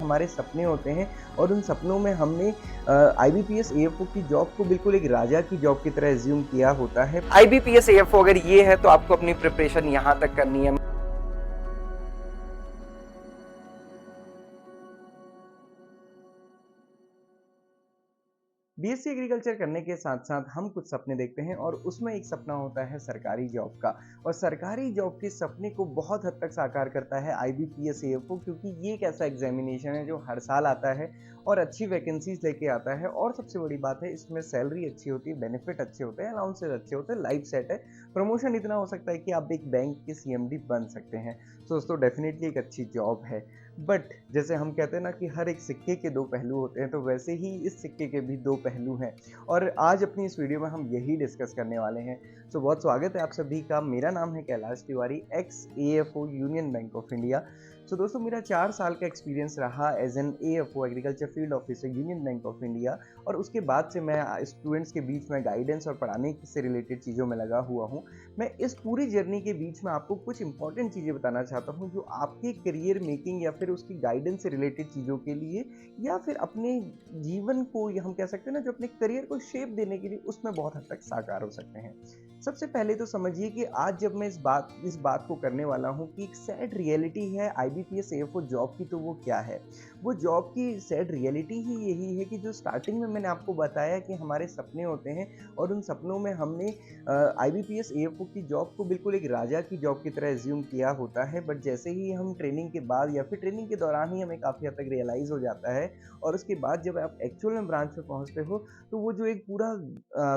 हमारे सपने होते हैं और उन सपनों में हमने IBPS AFO की जॉब को बिल्कुल एक राजा की जॉब की तरह एज्यूम किया होता है। IBPS AFO अगर ये है तो आपको अपनी प्रिपरेशन यहाँ तक करनी है। BSc एग्रीकल्चर करने के साथ साथ हम कुछ सपने देखते हैं और उसमें एक सपना होता है सरकारी जॉब का। और सरकारी जॉब के सपने को बहुत हद तक साकार करता है IBPS AFO, क्योंकि ये एक ऐसा एग्जामिनेशन है जो हर साल आता है और अच्छी वैकेंसीज लेके आता है। और सबसे बड़ी बात है, इसमें सैलरी अच्छी होती है, बेनिफिट अच्छे होते हैं, अलाउंसेस अच्छे होते हैं, लाइफ सेट है। प्रमोशन इतना हो सकता है कि आप एक बैंक के CMD बन सकते हैं। तो दोस्तों डेफिनेटली एक अच्छी जॉब है। बट जैसे हम कहते हैं ना कि हर एक सिक्के के दो पहलू होते हैं, तो वैसे ही इस सिक्के के भी दो पहलू हैं। और आज अपनी इस वीडियो में हम यही डिस्कस करने वाले हैं। तो बहुत स्वागत है आप सभी का। मेरा नाम है Kailash Tiwari, ex AFO union bank of India. तो दोस्तों मेरा 4 साल का एक्सपीरियंस रहा as an AFO agriculture field officer union bank of India. और उसके बाद से मैं स्टूडेंट्स के बीच में गाइडेंस और पढ़ाने से रिलेटेड चीज़ों में लगा हुआ हूँ। मैं इस पूरी जर्नी के बीच में आपको कुछ इंपॉर्टेंट चीज़ें बताना चाहता हूँ जो आपके करियर मेकिंग या फिर उसकी गाइडेंस से रिलेटेड चीज़ों के लिए, या फिर अपने जीवन को, या हम कह सकते हैं ना, जो अपने करियर को शेप देने के लिए उसमें बहुत हद तक साकार हो सकते हैं। सबसे पहले तो समझिए कि आज जब मैं इस बात को करने वाला हूँ कि एक सैड रियलिटी है IBPS AFO जॉब की, तो वो क्या है? वो जॉब की सैड रियलिटी ही यही है कि जो स्टार्टिंग में मैंने आपको बताया कि हमारे सपने होते हैं और उन सपनों में हमने IBPS AFO की जॉब को बिल्कुल एक राजा की जॉब की तरह एज्यूम किया होता है। बट जैसे ही हम ट्रेनिंग के बाद या फिर ट्रेनिंग के दौरान ही हमें काफ़ी हद तक रियलाइज़ हो जाता है, और उसके बाद जब आप एक्चुअल में ब्रांच में पहुंचते हो, तो वो जो एक पूरा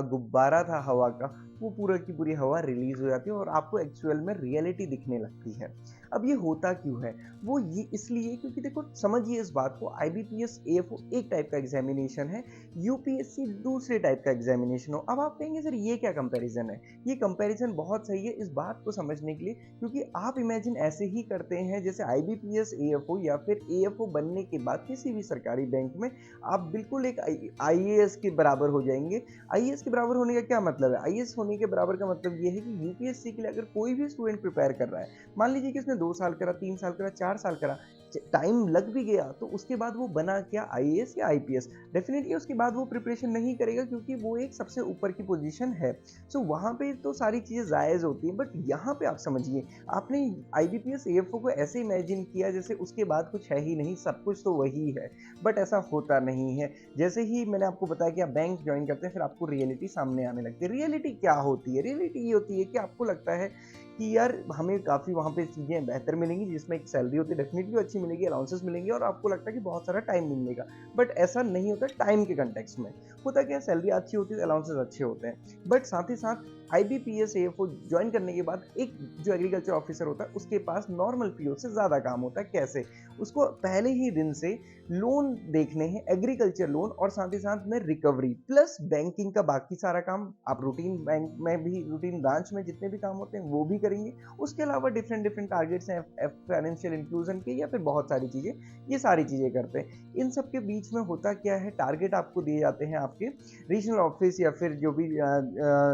गुब्बारा था हवा का, वो पूरा की पूरी हवा रिलीज हो जाती है और आपको एक्चुअल में रियलिटी दिखने लगती है। अब ये होता क्यों है? वो ये इसलिए क्योंकि देखो, समझिए इस बात को, IBPS AFO एक टाइप का एग्जामिनेशन है, UPSC दूसरे टाइप का एग्जामिनेशन हो। अब आप कहेंगे सर ये क्या कंपैरिजन है? ये कंपैरिजन बहुत सही है इस बात को समझने के लिए, क्योंकि आप इमेजिन ऐसे ही करते हैं जैसे IBPS AFO या फिर AFO बनने के बाद किसी भी सरकारी बैंक में आप बिल्कुल एक IAS के बराबर हो जाएंगे। IAS के बराबर होने का क्या मतलब है? IAS होने के बराबर का मतलब ये है कि UPSC के लिए अगर कोई भी स्टूडेंट प्रिपेयर कर रहा है, मान लीजिए कि उसने 2 साल करा, 3 साल करा, 4 साल करा, टाइम लग भी गया, तो उसके बाद वो बना क्या, IAS या IPS? डेफिनेटली उसके बाद वो प्रिपरेशन नहीं करेगा, क्योंकि वो एक सबसे ऊपर की पोजीशन है। सो वहाँ पे तो सारी चीज़ें जायज़ होती हैं। बट यहाँ पे आप समझिए, आपने IBPS AFO को ऐसे इमेजिन किया जैसे उसके बाद कुछ है ही नहीं, सब कुछ तो वही है। बट ऐसा होता नहीं है। जैसे ही मैंने आपको बताया कि आप बैंक ज्वाइन करते हैं, फिर आपको रियलिटी सामने आने लगती है। रियलिटी क्या होती है? रियलिटी ये होती है कि आपको लगता है कि यार हमें काफ़ी वहाँ पे चीज़ें बेहतर मिलेंगी, जिसमें एक सैलरी होती है डेफिनेटली अच्छी मिलेगी, अलाउंसेस मिलेंगे, और आपको लगता है कि बहुत सारा टाइम भी मिलेगा। बट ऐसा नहीं होता टाइम के कंटेक्स्ट में। होता क्या है, सैलरी अच्छी होती है, अलाउंसेस अच्छे होते हैं, बट साथ ही साथ IBPS AFO ज्वाइन करने के बाद एक जो एग्रीकल्चर ऑफिसर होता है उसके पास नॉर्मल PO से ज़्यादा काम होता है। कैसे? उसको पहले ही दिन से लोन देखने हैं, एग्रीकल्चर लोन, और साथ ही साथ में रिकवरी प्लस बैंकिंग का बाकी सारा काम आप रूटीन बैंक में भी, रूटीन ब्रांच में जितने भी काम होते हैं वो भी करेंगे। उसके अलावा डिफरेंट डिफरेंट टारगेट्स हैं, फाइनेंशियल इंक्लूजन के, या फिर बहुत सारी चीज़ें, ये सारी चीज़ें करते हैं। इन सब के बीच में होता क्या है, टारगेट आपको दिए जाते हैं आपके रीजनल ऑफिस या फिर जो भी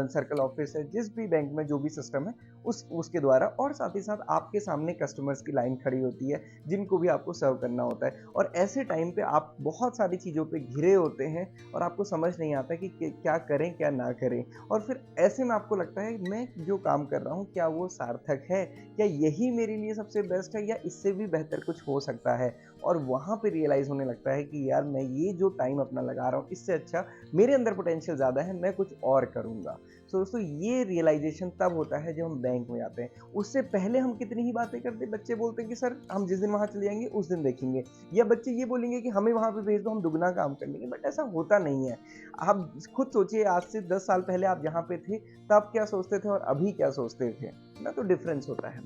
सर्कल ऑफिस है, जिस भी बैंक में जो भी सिस्टम है उसके द्वारा, और साथ ही साथ आपके सामने कस्टमर्स की लाइन खड़ी होती है जिनको भी आपको सर्व करना होता है। और ऐसे टाइम पे आप बहुत सारी चीज़ों पे घिरे होते हैं और आपको समझ नहीं आता कि क्या करें क्या ना करें। और फिर ऐसे में आपको लगता है मैं जो काम कर रहा हूँ क्या वो सार्थक है, क्या यही मेरे लिए सबसे बेस्ट है, या इससे भी बेहतर कुछ हो सकता है। और वहाँ पे रियलाइज़ होने लगता है कि यार मैं ये जो टाइम अपना लगा रहा हूँ, इससे अच्छा मेरे अंदर पोटेंशियल ज़्यादा है, मैं कुछ और करूँगा। सो दोस्तों ये रियलाइजेशन तब होता है जब हम बैंक में जाते हैं। उससे पहले हम कितनी ही बातें करते हैं, बच्चे बोलते हैं कि सर हम जिस दिन वहाँ चले जाएंगे उस दिन देखेंगे, या बच्चे ये बोलेंगे कि हमें वहाँ पे भेज दो, हम दुगना काम कर लेंगे। बट ऐसा होता नहीं है। आप खुद सोचिए, आज से 10 साल पहले आप जहाँ पे थे तब क्या सोचते थे और अभी क्या सोचते थे ना, तो डिफरेंस होता है।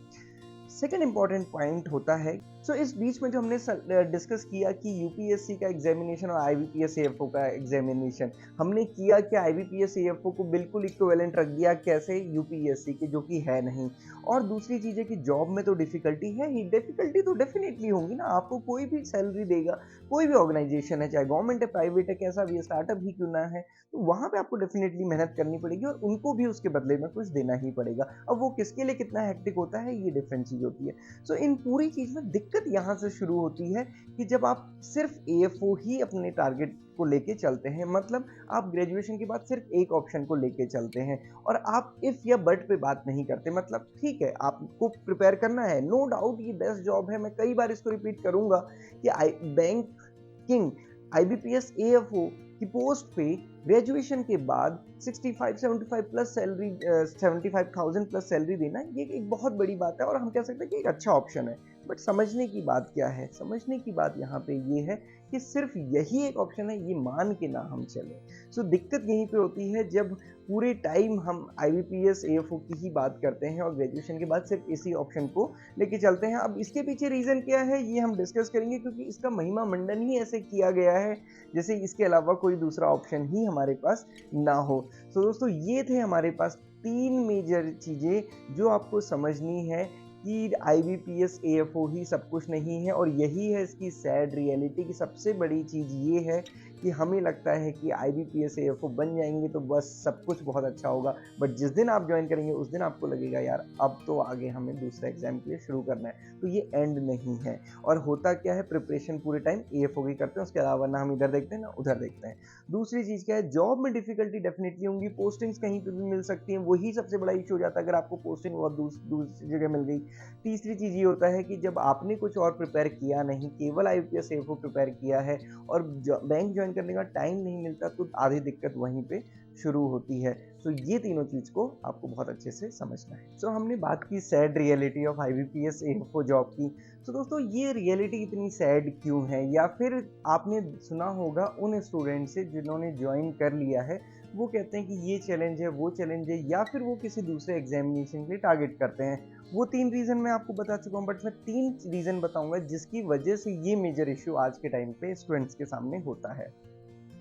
सेकेंड इंपॉर्टेंट पॉइंट होता है, इस बीच में जो हमने डिस्कस किया कि यूपीएससी का एग्जामिनेशन और IBPS AFO का एग्जामिनेशन, हमने किया कि IBPS AFO को बिल्कुल इक्विवेलेंट रख दिया, कैसे, यूपीएससी के, जो कि है नहीं। और दूसरी चीज़ है कि जॉब में तो डिफिकल्टी है ही, डिफिकल्टी तो डेफिनेटली होगी ना। आपको कोई भी सैलरी देगा, कोई भी ऑर्गेनाइजेशन है, चाहे गवर्नमेंट है, प्राइवेट है, कैसा भी है, स्टार्टअप ही क्यों ना है, तो वहाँ पे आपको डेफिनेटली मेहनत करनी पड़ेगी और उनको भी उसके बदले में कुछ देना ही पड़ेगा। अब वो किसके लिए कितना हेक्टिक होता है, ये डिफरेंट चीज़ होती है। इन पूरी चीज़ में दिक्कत दिक्कत यहाँ से शुरू होती है कि जब आप सिर्फ एएफओ ही अपने टारगेट को लेके चलते हैं, मतलब आप ग्रेजुएशन के बाद सिर्फ एक ऑप्शन को लेके चलते हैं और आप इफ या बट पे बात नहीं करते। मतलब ठीक है, आपको प्रिपेयर करना है, नो डाउट ये बेस्ट जॉब है, मैं कई बार इसको रिपीट करूंगा कि बैंकिंग, आईबीपीएस, एएफओ की पोस्ट पे ग्रेजुएशन के बाद 65-75 प्लस सैलरी, 75,000 प्लस सैलरी देना, ये एक बहुत बड़ी बात है और हम कह सकते हैं कि एक अच्छा ऑप्शन है। बट समझने की बात क्या है, समझने की बात यहाँ पे ये है कि सिर्फ यही एक ऑप्शन है, ये मान के ना हम चले। सो दिक्कत यहीं पे होती है जब पूरे टाइम हम आईबीपीएस, एएफओ की ही बात करते हैं और ग्रेजुएशन के बाद सिर्फ इसी ऑप्शन को लेके चलते हैं। अब इसके पीछे रीज़न क्या है ये हम डिस्कस करेंगे, क्योंकि इसका महिमा मंडन ही ऐसे किया गया है जैसे इसके अलावा कोई दूसरा ऑप्शन ही हमारे पास ना हो। तो दोस्तों ये थे हमारे पास 3 मेजर चीज़ें जो आपको समझनी है कि आईबीपीएस, एएफओ ही सब कुछ नहीं है और यही है इसकी सैड रियलिटी की सबसे बड़ी चीज़ ये है कि हमें लगता है कि आईबीपीएस, एएफओ बन जाएंगे तो बस सब कुछ बहुत अच्छा होगा, बट जिस दिन आप ज्वाइन करेंगे उस दिन आपको लगेगा यार अब तो आगे हमें दूसरा एग्जाम के लिए शुरू करना है। तो ये एंड नहीं है। और होता क्या है, प्रिपरेशन पूरे टाइम एएफओ की करते हैं, उसके अलावा ना हम इधर देखते हैं ना उधर देखते हैं। दूसरी चीज़ क्या है, जॉब में डिफिकल्टी डेफिनेटली होंगी, पोस्टिंग्स कहीं पर भी मिल सकती हैं, वही सबसे बड़ा इशू हो जाता है अगर आपको पोस्टिंग बहुत दूसरी जगह मिल गई। तीसरी चीज़ ये होता है कि जब आपने कुछ और प्रिपेयर किया नहीं, केवल आईबीपीएस, एएफओ प्रिपेयर किया है और बैंक ज्वाइन करने का टाइम नहीं मिलता, तो आधी दिक्कत वहीं पे शुरू होती है। तो ये तीनों चीज़ को आपको बहुत अच्छे से समझना है। सो हमने बात की sad reality of IBPS, AFO job की। तो दोस्तों ये रियलिटी इतनी सैड क्यों है, या फिर आपने सुना होगा उन स्टूडेंट से जिन्होंने ज्वाइन कर लिया है, वो कहते हैं कि ये चैलेंज है, वो चैलेंज है, या फिर वो किसी दूसरे एग्जामिनेशन के लिए टारगेट करते हैं। वो 3 रीज़न मैं आपको बता चुका हूँ, बट मैं 3 रीज़न बताऊंगा जिसकी वजह से ये मेजर इश्यू आज के टाइम पे स्टूडेंट्स के सामने होता है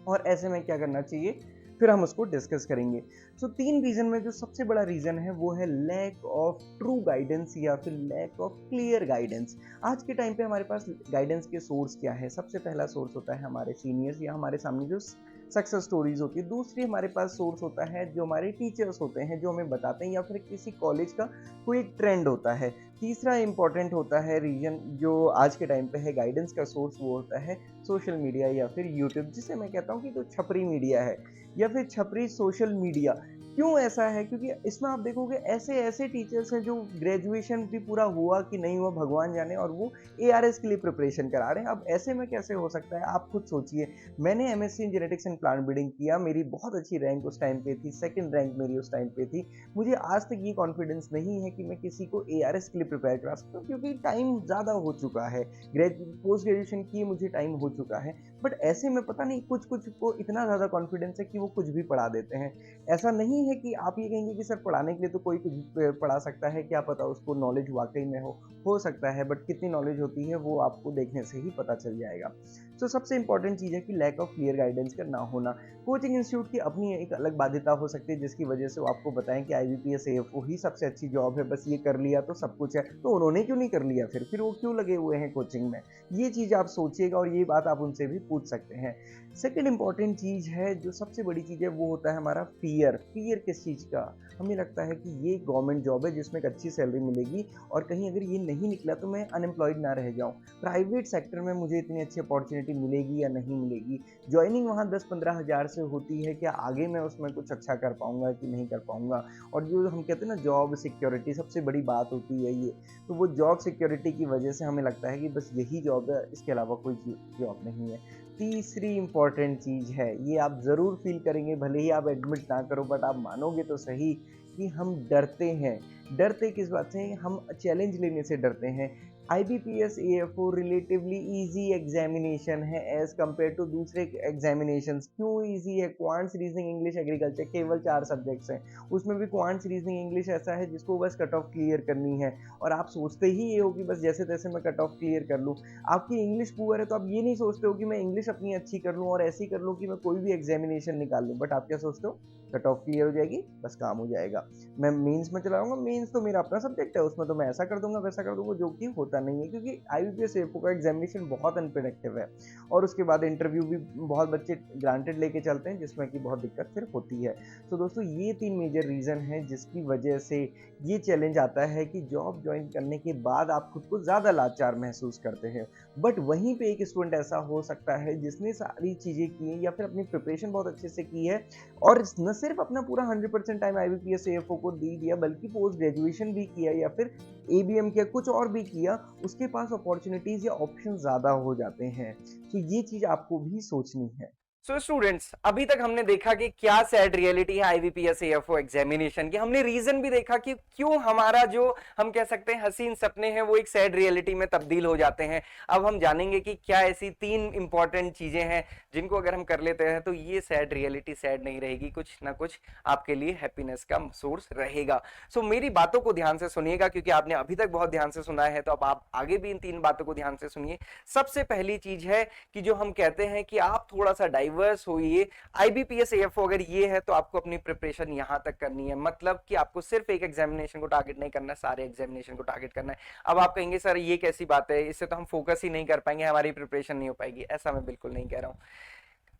और ऐसे में क्या करना चाहिए, फिर हम उसको डिस्कस करेंगे। सो 3 रीज़न में जो सबसे बड़ा रीज़न है वो है लैक ऑफ ट्रू गाइडेंस या फिर लैक ऑफ क्लियर गाइडेंस। आज के टाइम पे हमारे पास गाइडेंस के सोर्स क्या है? सबसे पहला सोर्स होता है हमारे सीनियर्स या हमारे सामने जो सक्सेस स्टोरीज होती है। दूसरी हमारे पास सोर्स होता है जो हमारे टीचर्स होते हैं, जो हमें बताते हैं, या फिर किसी कॉलेज का कोई एक ट्रेंड होता है। तीसरा इंपॉर्टेंट होता है रीजन जो आज के टाइम पे है गाइडेंस का सोर्स, वो होता है सोशल मीडिया या फिर यूट्यूब, जिसे मैं कहता हूँ कि जो छपरी मीडिया है या फिर छपरी सोशल मीडिया। क्यों ऐसा है? क्योंकि इसमें आप देखोगे ऐसे ऐसे टीचर्स हैं जो ग्रेजुएशन भी पूरा हुआ कि नहीं हुआ भगवान जाने, और वो एआरएस के लिए प्रिपरेशन करा रहे हैं। अब ऐसे में कैसे हो सकता है, आप खुद सोचिए। मैंने MSc in genetics and plant breeding किया, मेरी बहुत अच्छी रैंक उस टाइम पे थी, सेकंड रैंक मेरी उस टाइम पे थी। मुझे आज तक ये कॉन्फिडेंस नहीं है कि मैं किसी को एआरएस के लिए प्रिपेयर करा सकता हूँ, क्योंकि टाइम ज़्यादा हो चुका है, पोस्ट ग्रेजुएशन की मुझे टाइम हो चुका है। बट ऐसे में पता नहीं कुछ कुछ को इतना ज़्यादा कॉन्फिडेंस है कि वो कुछ भी पढ़ा देते हैं। ऐसा नहीं है कि आप ये कहेंगे कि सर पढ़ाने के लिए तो कोई कुछ पढ़ा सकता है, क्या पता उसको नॉलेज वाकई में हो सकता है, बट कितनी नॉलेज होती है वो आपको देखने से ही पता चल जाएगा। तो सबसे इंपॉर्टेंट चीज़ है कि लैक ऑफ क्लियर गाइडेंस का ना होना। कोचिंग इंस्टीट्यूट की अपनी एक अलग बाध्यता हो सकती है जिसकी वजह से वो आपको बताएं कि आईबीपीएस, एएफओ ही सबसे अच्छी जॉब है, बस ये कर लिया तो सब कुछ है। तो उन्होंने क्यों नहीं कर लिया, फिर वो क्यों लगे हुए हैं कोचिंग में? ये चीज़ आप सोचिएगा और ये बात आप उनसे भी पूछ सकते हैं। सेकेंड इंपॉर्टेंट चीज़ है, जो सबसे बड़ी चीज़ है, वो होता है हमारा फियर। फियर किस चीज़ का? हमें लगता है कि ये गवर्नमेंट जॉब है जिसमें एक अच्छी सैलरी मिलेगी और कहीं अगर ये नहीं निकला तो मैं अनएम्प्लॉयड ना रह जाऊँ। प्राइवेट सेक्टर में मुझे इतनी अच्छी अपॉर्चुनिटी मिलेगी या नहीं मिलेगी? ज्वाइनिंग वहाँ 10-15 हज़ार से होती है, क्या आगे मैं उसमें कुछ अच्छा कर पाऊँगा कि नहीं कर पाऊँगा? और जो हम कहते हैं ना जॉब सिक्योरिटी, सबसे बड़ी बात होती है ये। तो वो जॉब सिक्योरिटी की वजह से हमें लगता है कि बस यही जॉब है, इसके अलावा कोई जॉब नहीं है। तीसरी इंपॉर्टेंट चीज़ है, ये आप ज़रूर फील करेंगे, भले ही आप एडमिट ना करो, बट आप मानोगे तो सही कि हम डरते हैं। डरते किस बात से? हम चैलेंज लेने से डरते हैं। IBPS, AFO relatively easy examination है एज कम्पेयर टू दूसरे एग्जामिनेशंस। क्यों इजी है? क्वांट्स, रीजनिंग, इंग्लिश, एग्रीकल्चर, केवल 4 सब्जेक्ट्स हैं। उसमें भी क्वांट्स, रीजनिंग, इंग्लिश ऐसा है जिसको बस कट ऑफ क्लियर करनी है, और आप सोचते ही ये हो कि बस जैसे तैसे मैं कट ऑफ क्लियर कर लूँ। आपकी इंग्लिश पुअर है तो आप ये नहीं सोचते हो कि मैं इंग्लिश अपनी अच्छी कर लूँ और ऐसी कर लूँ कि मैं कोई भी एग्जामिनेशन निकाल लूँ, बट आप क्या सोचते हो? कट ऑफ क्लियर हो जाएगी, बस काम हो जाएगा। मैं मेंस में चला जाऊँगा, मेंस तो मेरा अपना सब्जेक्ट है, उसमें तो मैं ऐसा कर दूँगा, वैसा कर दूँगा, जो कि होता नहीं है क्योंकि आईबीपीएस एएफओ का एग्जामिनेशन बहुत अनप्रेडिक्टिव है और उसके बाद इंटरव्यू भी बहुत बच्चे ग्रांटेड लेके चलते हैं, जिसमें कि बहुत दिक्कत फिर होती है। तो दोस्तों ये 3 मेजर रीज़न हैं जिसकी वजह से ये चैलेंज आता है कि जॉब जॉइन करने के बाद आप खुद को ज़्यादा लाचार महसूस करते हैं। बट वहीं पे एक स्टूडेंट ऐसा हो सकता है जिसने सारी चीज़ें की हैं या फिर अपनी प्रिपरेशन बहुत अच्छे से की है और न सिर्फ अपना पूरा 100% टाइम आईबीपीएस एएफओ को दे दिया बल्कि पोस्ट ग्रेजुएशन भी किया या फिर एबीएम किया, कुछ और भी किया, उसके पास अपॉर्चुनिटीज़ या ऑप्शन ज़्यादा हो जाते हैं। तो ये चीज़ आपको भी सोचनी है। सो स्टूडेंट्स, अभी तक हमने देखा कि क्या सैड रियलिटी है आईबीपीएस एएफओ एग्जामिनेशन की। हमने रीजन भी देखा कि क्यों हमारा जो हम कह सकते हैं हसीन सपने हैं वो एक सैड रियलिटी में तब्दील हो जाते हैं। अब हम जानेंगे कि क्या ऐसी 3 इंपॉर्टेंट चीजें हैं जिनको अगर हम कर लेते हैं तो ये सैड रियलिटी सैड नहीं रहेगी, कुछ ना कुछ आपके लिए हैप्पीनेस का सोर्स रहेगा। सो मेरी बातों को ध्यान से सुनिएगा क्योंकि आपने अभी तक बहुत ध्यान से सुना है, तो अब आप आगे भी इन 3 बातों को ध्यान से सुनिए। सबसे पहली चीज है कि जो हम कहते हैं कि आप थोड़ा सा डाइवर्स होइए। आईबीपीएस एएफओ अगर ये है तो आपको अपनी प्रिपरेशन यहां तक करनी है, मतलब कि आपको सिर्फ एक एग्जामिनेशन को टारगेट नहीं करना, सारे एग्जामिनेशन को टारगेट करना है। अब आप कहेंगे सर ये कैसी बात है, इससे तो हम फोकस ही नहीं कर पाएंगे, हमारी प्रिपरेशन नहीं हो पाएगी। ऐसा मैं बिल्कुल नहीं कह रहा हूं।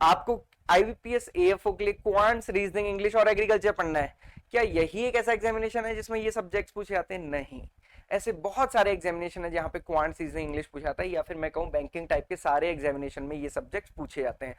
आपको आईबीपीएस एएफओ के लिए क्वांट्स, रीजनिंग, इंग्लिश और एग्रीकल्चर पढ़ना है। क्या यही एक ऐसा एग्जामिनेशन है जिसमें ये सब्जेक्ट्स पूछे जाते हैं? नहीं, ऐसे बहुत सारे एग्जामिनेशन है जहां पे क्वांट, रीजनिंग, इंग्लिश पूछा जाता है, या फिर मैं कहूं बैंकिंग टाइप के सारे एग्जामिनेशन में ये सब्जेक्ट्स पूछे जाते हैं।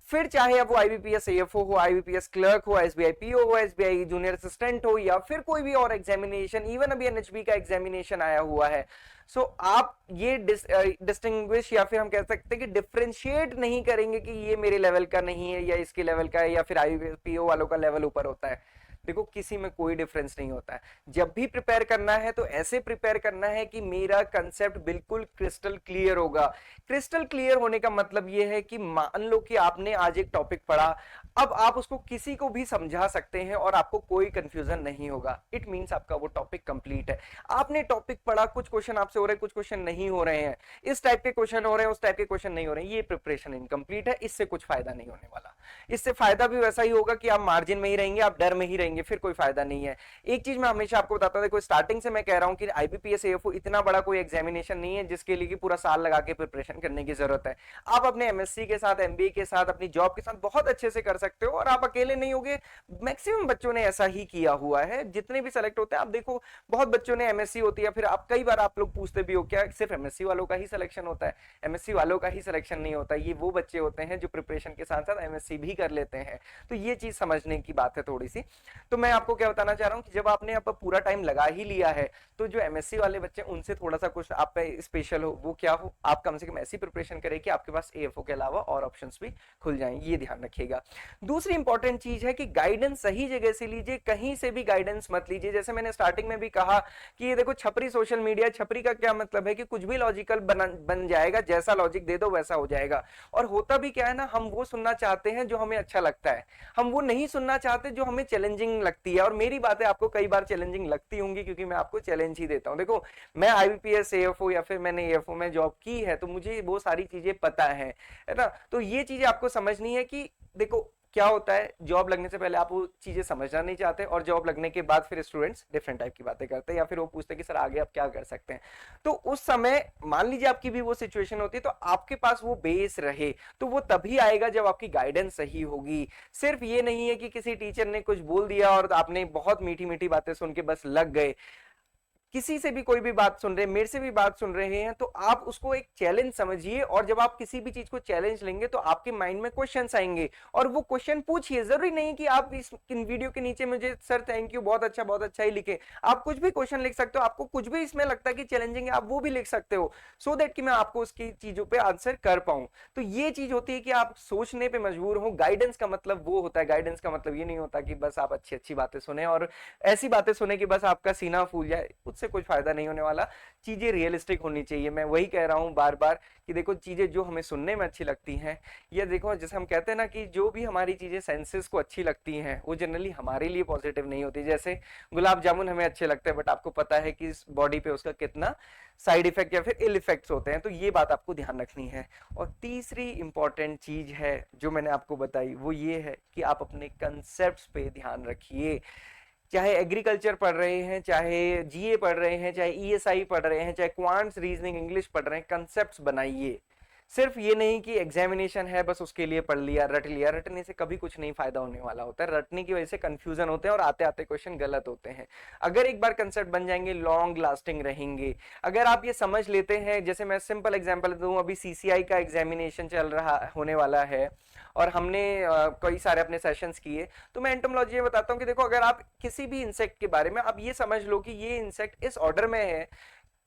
फिर चाहे अब वो आईबीपीएस एएफओ हो, आईबीपीएस क्लर्क हो, एसबीआई पीओ हो, एसबीआई जूनियर असिस्टेंट हो, या फिर कोई भी और एग्जामिनेशन, इवन अभी एनएचबी का एग्जामिनेशन आया हुआ है। सो आप ये डिस्टिंग्विश या फिर हम कह सकते हैं कि डिफ्रेंशिएट नहीं करेंगे कि ये मेरे लेवल का नहीं है या इसके लेवल का है या फिर आईपीओ वालों का लेवल ऊपर होता है। देखो किसी में कोई डिफरेंस नहीं होता है। जब भी प्रिपेयर करना है तो ऐसे प्रिपेयर करना है कि मेरा कंसेप्ट बिल्कुल क्रिस्टल क्लियर होगा। क्रिस्टल क्लियर होने का मतलब यह है कि मान लो कि आपने आज एक टॉपिक पढ़ा, अब आप उसको किसी को भी समझा सकते हैं और आपको कोई कंफ्यूजन नहीं होगा। इट मींस आपका वो टॉपिक कंप्लीट है। आपने टॉपिक पढ़ा, कुछ क्वेश्चन आपसे हो रहे हैं, कुछ क्वेश्चन नहीं हो रहे हैं, इस टाइप के क्वेश्चन हो रहे हैं, उस टाइप के क्वेश्चन नहीं हो रहे हैं, ये प्रिपरेशन इनकम्प्लीट है। इससे कुछ फायदा नहीं होने वाला। इससे फायदा भी वैसा ही होगा कि आप मार्जिन में ही रहेंगे, आप डर में ही रहेंगे, फिर कोई फायदा नहीं है। एक चीज मैं हमेशा आपको बताता हूं, देखो स्टार्टिंग से मैं कह रहा हूं कि आईबीपीएस एएफओ इतना बड़ा कोई एग्जामिनेशन नहीं है जिसके लिए कि पूरा साल लगा के प्रिपरेशन करने की जरूरत है। आप अपने एमएससी के साथ, एमबीए के साथ, अपनी जॉब के साथ बहुत अच्छे से कर सकते हो और आप अकेले नहीं होगे। मैक्सिमम बच्चों ने ऐसा ही किया हुआ है, जितने भी सेलेक्ट होते हैं। आप देखो बहुत बच्चों ने एमएससी होती है, फिर आप कई बार आप लोग पूछते भी हो क्या सिर्फ एमएससी वालों का ही सिलेक्शन होता है? एमएससी वालों का ही सिलेक्शन नहीं होता, ये वो बच्चे होते हैं जो प्रिपरेशन के साथ साथ एमएससी भी कर लेते हैं। तो ये चीज समझने की बात है थोड़ी सी। तो मैं आपको क्या बताना चाह रहा हूं कि जब आपने आप पूरा टाइम लगा ही लिया है तो जो एमएससी वाले बच्चे उनसे थोड़ा सा कुछ आप पे स्पेशल हो, वो क्या हो, आप कम से कम ऐसी प्रिपरेशन करें कि आपके पास एएफओ के अलावा और ऑप्शंस भी खुल जाएं, ये ध्यान रखिएगा। दूसरी इंपॉर्टेंट चीज है कि गाइडेंस सही जगह से लीजिए, कहीं से भी गाइडेंस मत लीजिए। जैसे मैंने स्टार्टिंग में भी कहा कि ये देखो छपरी सोशल मीडिया, छपरी का क्या मतलब है कि कुछ भी लॉजिकल बन जाएगा, जैसा लॉजिक दे दो वैसा हो जाएगा। और होता भी क्या है ना, हम वो सुनना चाहते हैं जो हमें अच्छा लगता है, हम वो नहीं सुनना चाहते जो हमें चैलेंजिंग लगती है। और मेरी बातें आपको कई बार चैलेंजिंग लगती होंगी क्योंकि मैं आपको चैलेंज ही देता हूं। देखो मैं आईबीपीएस एएफओ या फिर मैंने एएफओ में जॉब की है तो मुझे वो सारी चीजें पता है ना। तो ये चीजें आपको समझनी है कि देखो क्या होता है, जॉब लगने से पहले आप वो चीजें समझना नहीं चाहते और जॉब लगने के बाद फिर स्टूडेंट्स डिफरेंट टाइप की बातें करते हैं या फिर वो पूछते हैं कि सर आगे आप क्या कर सकते हैं। तो उस समय मान लीजिए आपकी भी वो सिचुएशन होती है तो आपके पास वो बेस रहे, तो वो तभी आएगा जब आपकी गाइडेंस सही होगी। सिर्फ ये नहीं है कि किसी टीचर ने कुछ बोल दिया और आपने बहुत मीठी मीठी बातें सुन के बस लग गए। किसी से भी कोई भी बात सुन रहे हैं, मेरे से भी बात सुन रहे हैं, तो आप उसको एक चैलेंज समझिए। और जब आप किसी भी चीज को चैलेंज लेंगे तो आपके माइंड में क्वेश्चंस आएंगे और वो क्वेश्चन पूछिए। जरूरी नहीं कि आप इस वीडियो के नीचे मुझे सर थैंक यू बहुत अच्छा ही लिखे, आप कुछ भी क्वेश्चन लिख सकते हो। आपको कुछ भी इसमें लगता है कि चैलेंजिंग है, आप वो भी लिख सकते हो, सो दैट कि मैं आपको उसकी चीजों पे आंसर कर पाऊं। तो ये चीज होती है कि आप सोचने पे मजबूर हो। गाइडेंस का मतलब वो होता है, गाइडेंस का मतलब ये नहीं होता कि बस आप अच्छी अच्छी बातें सुने और ऐसी बातें सुने कि बस आपका सीना फूल जाए। उससे कुछ फायदा नहीं होने वाला। चीजें रियलिस्टिक होनी चाहिए। मैं वही कह रहा हूँ बार बार कि देखो चीजें जो हमें सुनने में अच्छी लगती हैं, या देखो जैसे हम कहते हैं ना कि जो भी हमारी चीजें सेंसेस को अच्छी लगती हैं वो जनरली हमारे लिए पॉजिटिव नहीं होती। जैसे गुलाब जामुन हमें अच्छे लगते हैं, बट आपको पता है कि बॉडी पे उसका कितना साइड इफेक्ट या फिर इल इफेक्ट्स होते हैं, तो ये बात आपको ध्यान रखनी है। और तीसरी इंपॉर्टेंट चीज है जो मैंने आपको बताई, वो ये है कि आप अपने कंसेप्ट्स पे ध्यान रखिए। चाहे एग्रीकल्चर पढ़ रहे हैं, चाहे जीए पढ़ रहे हैं, चाहे ईएसआई पढ़ रहे हैं, चाहे क्वांट्स रीजनिंग इंग्लिश पढ़ रहे हैं, कंसेप्ट्स बनाइए। सिर्फ ये नहीं कि एग्जामिनेशन है बस उसके लिए पढ़ लिया, रट लिया। रटने से कभी कुछ नहीं फायदा होने वाला होता है। रटने की वजह से कंफ्यूजन होते हैं और आते आते क्वेश्चन गलत होते हैं। अगर एक बार कंसेप्ट बन जाएंगे लॉन्ग लास्टिंग रहेंगे। अगर आप ये समझ लेते हैं, जैसे मैं सिंपल एग्जांपल दूं, अभी सीसीआई का एग्जामिनेशन चल रहा होने वाला है और हमने कई सारे अपने सेशंस किए, तो मैं एंटोमोलॉजी में बताता हूँ कि देखो अगर आप किसी भी इंसेक्ट के बारे में आप ये समझ लो कि ये इंसेक्ट इस ऑर्डर में है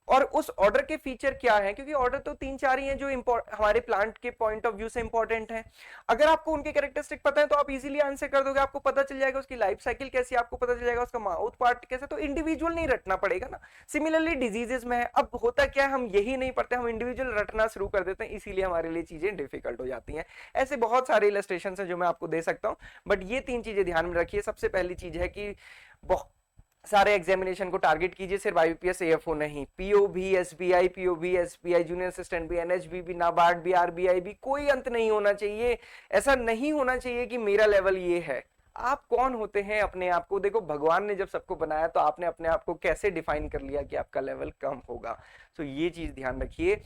और उस ऑर्डर के फीचर क्या है, क्योंकि ऑर्डर तो 3-4 ही हैं जो हमारे प्लांट के पॉइंट ऑफ व्यू से इंपॉर्टेंट हैं। अगर आपको उनके कैरेक्टरिस्टिक पता है तो आप इजीली आंसर कर दोगे। आपको पता चल जाएगा उसकी लाइफ साइकिल कैसी है, आपको पता चल जाएगा उसका माउथ पार्ट कैसा, तो इंडिविजुअल नहीं रटना पड़ेगा ना। सिमिलरली डिजीजेस में है, अब होता क्या है हम यही नहीं पढ़ते, हम इंडिविजुअल रटना शुरू कर देते हैं, इसीलिए हमारे लिए चीजें डिफिकल्ट हो जाती हैं। ऐसे बहुत सारे इलस्ट्रेशन है जो मैं आपको दे सकता हूँ, बट ये 3 चीजें ध्यान में रखिए। सबसे पहली चीज है कि सारे एग्जामिनेशन को टारगेट कीजिए, सिर्फ आईबीपीएस एएफओ नहीं, POB, SBI, POB, SBI, junior assistant भी, एनएचबी भी, नाबार्ड भी, आरबीआई भी, कोई अंत नहीं होना चाहिए। ऐसा नहीं होना चाहिए कि मेरा लेवल ये है। आप कौन होते हैं अपने आप को देखो। भगवान ने जब सबको बनाया तो आपने अपने आप को कैसे डिफाइन कर लिया कि आपका लेवल कम होगा। तो ये चीज ध्यान रखिए।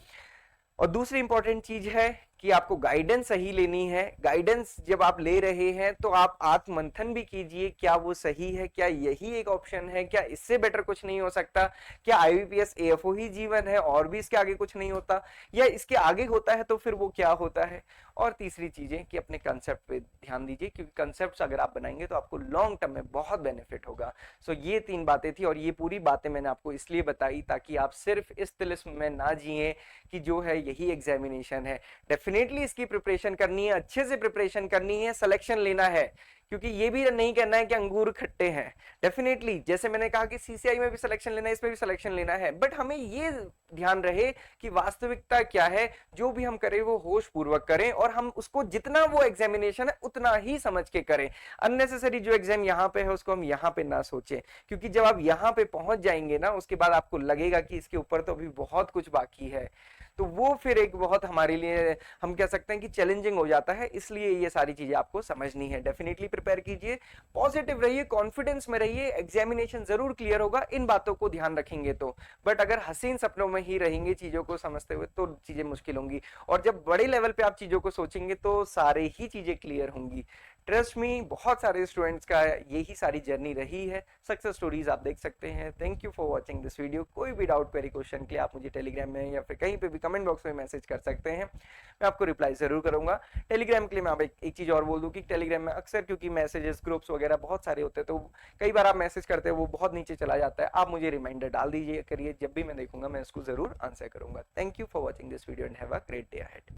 और दूसरी इंपॉर्टेंट चीज है कि आपको गाइडेंस सही लेनी है। गाइडेंस जब आप ले रहे हैं तो आप आत्ममंथन भी कीजिए, क्या वो सही है, क्या यही एक ऑप्शन है, क्या इससे बेटर कुछ नहीं हो सकता, क्या आईबीपीएस एएफओ ही जीवन है और भी इसके आगे कुछ नहीं होता, या इसके आगे होता है तो फिर वो क्या होता है। और तीसरी चीजें कि अपने कंसेप्ट पे ध्यान दीजिए, क्योंकि कंसेप्ट अगर आप बनाएंगे तो आपको लॉन्ग टर्म में बहुत बेनिफिट होगा। सो ये 3 बातें थी और ये पूरी बातें मैंने आपको इसलिए बताई ताकि आप सिर्फ इस तिलिस्म में ना जिए कि जो है यही एग्जामिनेशन है। डेफिनेटली इसकी प्रिपरेशन करनी है, अच्छे से प्रिपरेशन करनी है, सिलेक्शन लेना है, क्योंकि ये भी नहीं कहना है कि अंगूर खट्टे हैं। डेफिनेटली जैसे मैंने कहा कि सीसीआई में भी सिलेक्शन लेना है, इसमें भी सिलेक्शन लेना है, बट हमें ये ध्यान रहे कि वास्तविकता क्या है। जो भी हम करें वो होश पूर्वक करें और हम उसको जितना वो एग्जामिनेशन है उतना ही समझ के करें। अननेसेसरी जो एग्जाम यहाँ पे है उसको हम यहाँ पे ना सोचें, क्योंकि जब आप यहाँ पे पहुंच जाएंगे ना उसके बाद आपको लगेगा कि इसके ऊपर तो अभी बहुत कुछ बाकी है, तो वो फिर एक बहुत हमारे लिए हम कह सकते हैं कि चैलेंजिंग हो जाता है। इसलिए ये सारी चीजें आपको समझनी है। डेफिनेटली प्रिपेयर कीजिए, पॉजिटिव रहिए, कॉन्फिडेंस में रहिए, एग्जामिनेशन जरूर क्लियर होगा इन बातों को ध्यान रखेंगे तो। बट अगर हसीन सपनों में ही रहेंगे चीजों को समझते हुए तो चीजें मुश्किल होंगी, और जब बड़े लेवल पे आप चीजों को सोचेंगे तो सारे ही चीजें क्लियर होंगी। ट्रस्ट मी, बहुत सारे स्टूडेंट्स का यही सारी जर्नी रही है। सक्सेस स्टोरीज आप देख सकते हैं। Thank you for watching this video. कोई भी डाउट क्वेरी क्वेश्चन के लिए आप मुझे टेलीग्राम में या फिर कहीं पे भी कमेंट बॉक्स में मैसेज कर सकते हैं, मैं आपको रिप्लाई जरूर करूंगा। टेलीग्राम के लिए मैं आप एक चीज और बोल दूं कि टेलीग्राम में अक्सर क्योंकि मैसेजेस ग्रुप्स वगैरह बहुत सारे होते हैं, तो कई बार आप मैसेज करते हैं वो बहुत नीचे चला जाता है। आप मुझे रिमाइंडर डाल दीजिए करिए, जब भी मैं देखूंगा मैं इसको जरूर आंसर करूंगा। Thank you for watching this video and have a great day ahead.